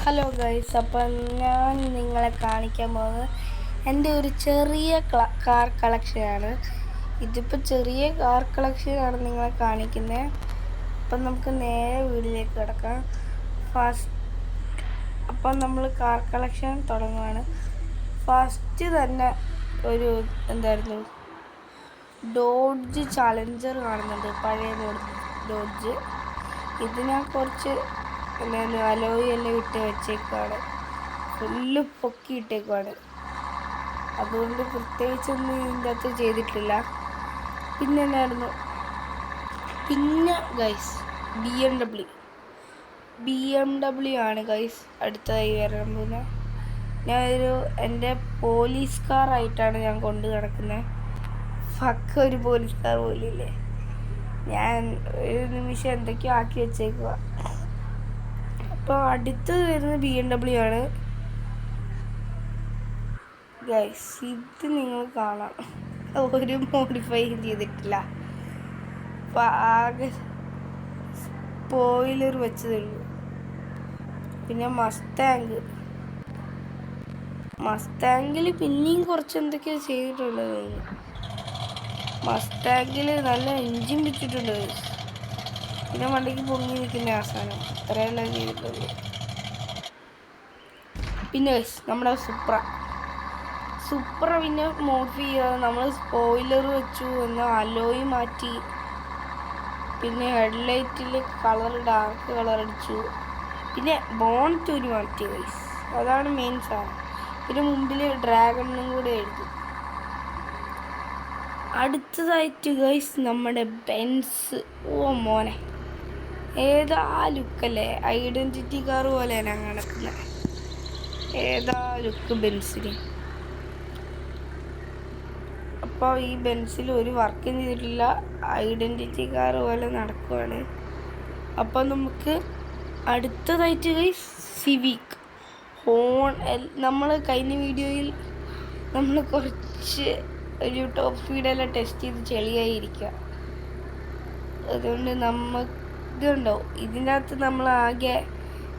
Hello guys, അപ്പം ഞാൻ നിങ്ങളെ കാണിക്കാൻ പോകുന്നത് എൻ്റെ ഒരു ചെറിയ കാർ കളക്ഷനാണ്. ഇതിപ്പോൾ ചെറിയ കാർ കളക്ഷനാണ് നിങ്ങളെ കാണിക്കുന്നത്. അപ്പം നമുക്ക് നേരെ വീട്ടിലേക്ക് കിടക്കാം. അപ്പം നമ്മൾ കാർ കളക്ഷൻ തുടങ്ങുകയാണ്. ഫസ്റ്റ് തന്നെ ഒരു എന്തായിരുന്നു ഡോഡ്ജ് ചാലഞ്ചർ കാണുന്നുണ്ട്, പഴയ ഡോഡ്ജ്. ഇത് ഞാൻ കുറച്ച് അലോയി എല്ലാം ഇട്ട് വെച്ചേക്കാണ്, ഫുള്ള് പൊക്കി ഇട്ടേക്കുവാണ്. അതുകൊണ്ട് പ്രത്യേകിച്ചൊന്നും ഇതിൻ്റെ അകത്ത് ചെയ്തിട്ടില്ല. പിന്നെ എന്നായിരുന്നു, പിന്നെ ഗൈസ് ബി എം ഡബ്ല്യു ആണ് ഗൈസ് അടുത്തതായി വരാൻ പോകുന്നത്. ഞാനൊരു എൻ്റെ പോലീസ് കാറായിട്ടാണ് ഞാൻ കൊണ്ട് നടക്കുന്നത്. ഒരു പോലീസ് കാർ പോലില്ലേ, ഞാൻ ഒരു നിമിഷം എന്തൊക്കെയോ ആക്കി വെച്ചേക്കുക. അപ്പോൾ അടുത്തത് വരുന്നത് ബി എം ഡബ്ല്യു ആണ് ഗൈസ്. ഇത് നിങ്ങൾ കാണാം, ഒരു മോഡിഫൈ ചെയ്തിട്ടില്ല, അപ്പോൾ ആകെ സ്പോയിലർ വെച്ചതേ ഉള്ളൂ. പിന്നെ മസ്താങ്കിൽ പിന്നെയും കുറച്ച് എന്തൊക്കെയോ ചെയ്തിട്ടുള്ളത്. മസ്താങ്കിൽ നല്ല എൻജിൻ വെച്ചിട്ടുണ്ട്. പിന്നെ വണ്ടിക്ക് പൊങ്ങി നിൽക്കുന്ന അവസാനം അത്രയെല്ലാം ചെയ്തിട്ടുള്ളൂ. പിന്നെ നമ്മുടെ സുപ്ര പിന്നെ മോഡിഫൈ ചെയ്യാതെ നമ്മൾ സ്പോയിലർ വെച്ചു, എന്നാൽ അലോയി മാറ്റി, പിന്നെ ഹെഡ്ലൈറ്റിൽ ഡാർക്ക് കളർ അടിച്ചു, പിന്നെ ബോണറ്റ് ഒരു മാറ്റി ഗൈസ്. അതാണ് മെയിൻ സാധനം. പിന്നെ മുമ്പിൽ ഡ്രാഗണും കൂടെ എഴുതി. അടുത്തതായിട്ട് ഗൈസ് നമ്മുടെ ബെൻസ്. മോനെ, ഏതാ ലുക്കല്ലേ, ഐഡൻറ്റിറ്റി കാർ പോലെയാണ് ഞാൻ നടക്കുന്നത്. ഏതാ ലുക്ക് ബെൻസിന്. അപ്പോൾ ഈ ബെൻസിൽ ഒരു വർക്കും ചെയ്തിട്ടില്ല, ഐഡൻറ്റിറ്റി കാർ പോലെ നടക്കുവാണ്. അപ്പോൾ നമുക്ക് അടുത്തതായിട്ട് ഗൈസ് സിവിക് നമ്മൾ കഴിഞ്ഞ വീഡിയോയിൽ നമ്മൾ കുറച്ച് ഒരു ടോപ്പ് സ്പീഡെല്ലാം ടെസ്റ്റ് ചെയ്ത് ചെളിയായിരിക്കുക. അതുകൊണ്ട് ഇതുണ്ടോ, ഇതിൻ്റെ അകത്ത് നമ്മൾ ആകെ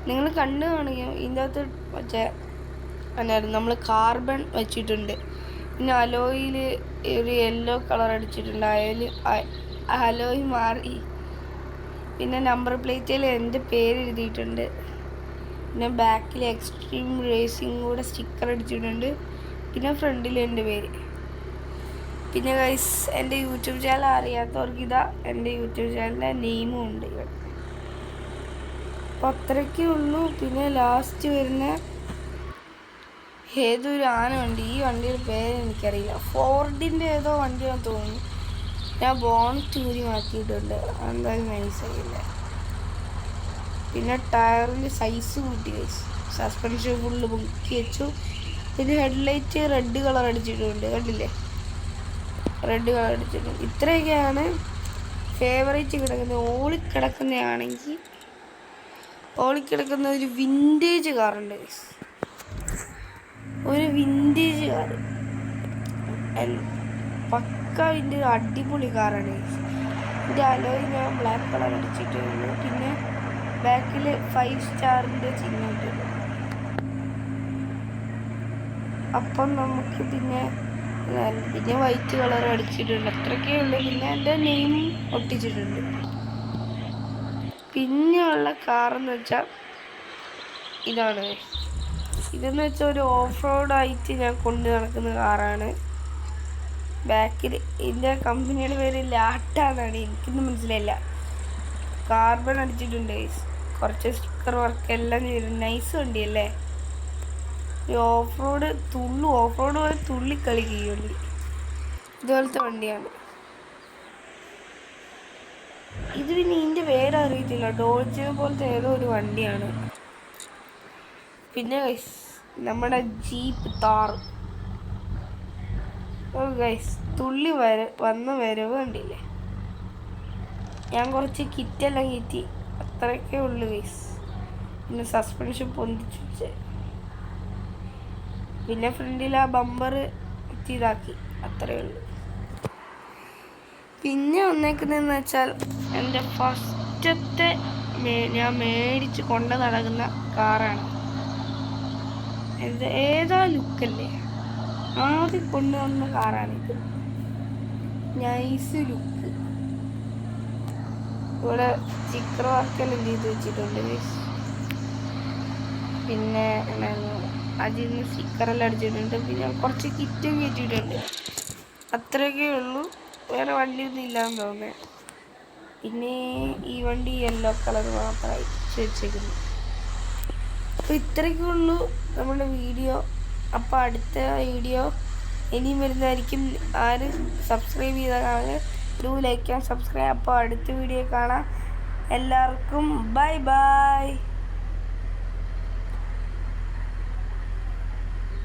നിങ്ങൾ കണ്ടു കാണിക്കും. ഇതിൻ്റെ അകത്ത് മറ്റേ നമ്മൾ കാർബൺ വെച്ചിട്ടുണ്ട്, പിന്നെ അലോയിൽ ഒരു യെല്ലോ കളർ അടിച്ചിട്ടുണ്ട്, അലോയി മാറി. പിന്നെ നമ്പർ പ്ലേറ്റിൽ എൻ്റെ പേര് എഴുതിയിട്ടുണ്ട്. പിന്നെ ബാക്കിൽ എക്സ്ട്രീം റേസിംഗ് കൂടെ സ്റ്റിക്കർ അടിച്ചിട്ടുണ്ട്. പിന്നെ ഫ്രണ്ടിൽ എൻ്റെ പേര്. പിന്നെ ഗൈസ്, എൻ്റെ യൂട്യൂബ് ചാനൽ അറിയാത്തവർക്ക് ഇതാ എൻ്റെ യൂട്യൂബ് ചാനലിൻ്റെ നെയിമും ഉണ്ട് ഇവിടെ. അപ്പോൾ അത്രയ്ക്കേ ഉള്ളൂ. പിന്നെ ലാസ്റ്റ് വരുന്ന ഏതൊരു ആന വണ്ടി, ഈ വണ്ടിയുടെ പേര് എനിക്കറിയില്ല, ഫോർഡിൻ്റെ ഏതോ വണ്ടിയാണെന്ന് തോന്നുന്നു. ഞാൻ ബോണറ്റ് ഊരി മാറ്റിയിട്ടുണ്ട്, എന്തായാലും നൈസായില്ല. പിന്നെ ടയറിൻ്റെ സൈസ് കൂട്ടി ഗൈസ്, സസ്പെൻഷൻ ഫുള്ള് പൊക്കി വെച്ചു. പിന്നെ ഹെഡ്ലൈറ്റ് റെഡ് കളർ അടിച്ചിട്ടുണ്ട്, കണ്ടില്ലേ, റെഡ് കളർ അടിച്ചിട്ടുണ്ട്. ഇത്രയൊക്കെയാണ് ഫേവറേറ്റ് കിടക്കുന്നത്. ഓളിക്കിടക്കുന്ന ഒരു വിൻറ്റേജ് കാറുണ്ട് ഗൈസ്, ഒരു വിൻറ്റേജ് കാർ, പക്ക വിൻറ്റേജ് അടിപൊളി കാറാണ് ഗൈസ്. ഇതിൻ്റെ അലോയി ഞാൻ ബ്ലാക്ക് കളർ അടിച്ചിട്ടുണ്ട്. പിന്നെ ബാക്കിൽ 5 സ്റ്റാറിൻ്റെ ചിഹ്നം ഇട്ടിട്ടുണ്ട്. അപ്പം നമുക്ക് പിന്നെ വൈറ്റ് കളർ അടിച്ചിട്ടുണ്ട്, അത്രയൊക്കെ ഉള്ളൂ. പിന്നെ എൻ്റെ നെയിം ഒട്ടിച്ചിട്ടുണ്ട്. പിന്നെയുള്ള കാറെന്ന് വെച്ചാൽ ഇതാണ്. ഇതെന്ന് വെച്ചാൽ ഒരു ഓഫ് റോഡായിട്ട് ഞാൻ കൊണ്ട് നടക്കുന്ന കാറാണ്. ബാക്കിൽ ഇതിൻ്റെ കമ്പനിയുടെ പേര് ലാട്ടാന്നാണ്, എനിക്കൊന്നും മനസ്സിലായില്ല. കാർബൺ അടിച്ചിട്ടുണ്ട്, കുറച്ച് സ്റ്റിക്കർ വർക്ക് എല്ലാം ചെയ്തിട്ടുണ്ട്. നൈസ് വണ്ടിയല്ലേ, ഓഫ് റോഡ് പോലെ തുള്ളിക്കളിക്കും ഈ വണ്ടി. ഇതുപോലത്തെ വണ്ടിയാണ് ഇത്. പിന്നെ ഇതിൻ്റെ പേര് അറിയത്തില്ല, ഡോഡ്ജിനെ പോലത്തെ ഏതോ ഒരു വണ്ടിയാണ്. പിന്നെ ഗൈസ് നമ്മുടെ ജീപ്പ് താർ ഗൈസ്, വന്ന വരവ് കണ്ടില്ലേ. ഞാൻ കുറച്ച് കിറ്റെല്ലാം കയറ്റി, അത്രയൊക്കെ ഉള്ളു ഗൈസ്. പിന്നെ സസ്പെൻഷൻ പൊന്തിച്ചു വെച്ച്, പിന്നെ ഫ്രണ്ടിൽ ആ ബമ്പർ ഇതാക്കി, അത്രയേ ഉള്ളൂ. പിന്നെ വന്നേക്കുന്നതെന്ന് വെച്ചാൽ എൻ്റെ ഫസ്റ്റത്തെ ഞാൻ മേടിച്ച് കൊണ്ട് നടക്കുന്ന കാറാണ്. ഏതാ ലുക്കല്ലേ, ആദ്യം കൊണ്ടുവന്ന കാറാണിത്. Nice look. ഇവിടെ സ്റ്റിക്കർ വർക്കെല്ലാം ചെയ്ത് വെച്ചിട്ടുണ്ട്. പിന്നെ അതിൽ നിന്ന് സ്റ്റിക്കറെല്ലാം അടിച്ചിട്ടുണ്ട്. പിന്നെ കുറച്ച് കിറ്റും കയറ്റിയിട്ടുണ്ട്. അത്രയൊക്കെ ഉള്ളൂ, വേറെ വണ്ടിയൊന്നും ഇല്ലാന്ന് തോന്നുന്നത്. പിന്നെ ഈ വണ്ടി യെല്ലോ കളർ മാത്രമായി വെച്ചേക്കുന്നു. അപ്പോൾ ഇത്രയൊക്കെ ഉള്ളൂ നമ്മുടെ വീഡിയോ. അപ്പോൾ അടുത്ത വീഡിയോ ഇനിയും വരുന്നതായിരിക്കും. ആരും സബ്സ്ക്രൈബ് ചെയ്താൽ ലൈക്ക് ആൻഡ് സബ്സ്ക്രൈബ്. അപ്പോൾ അടുത്ത വീഡിയോ കാണാം. എല്ലാവർക്കും ബൈ ബൈ.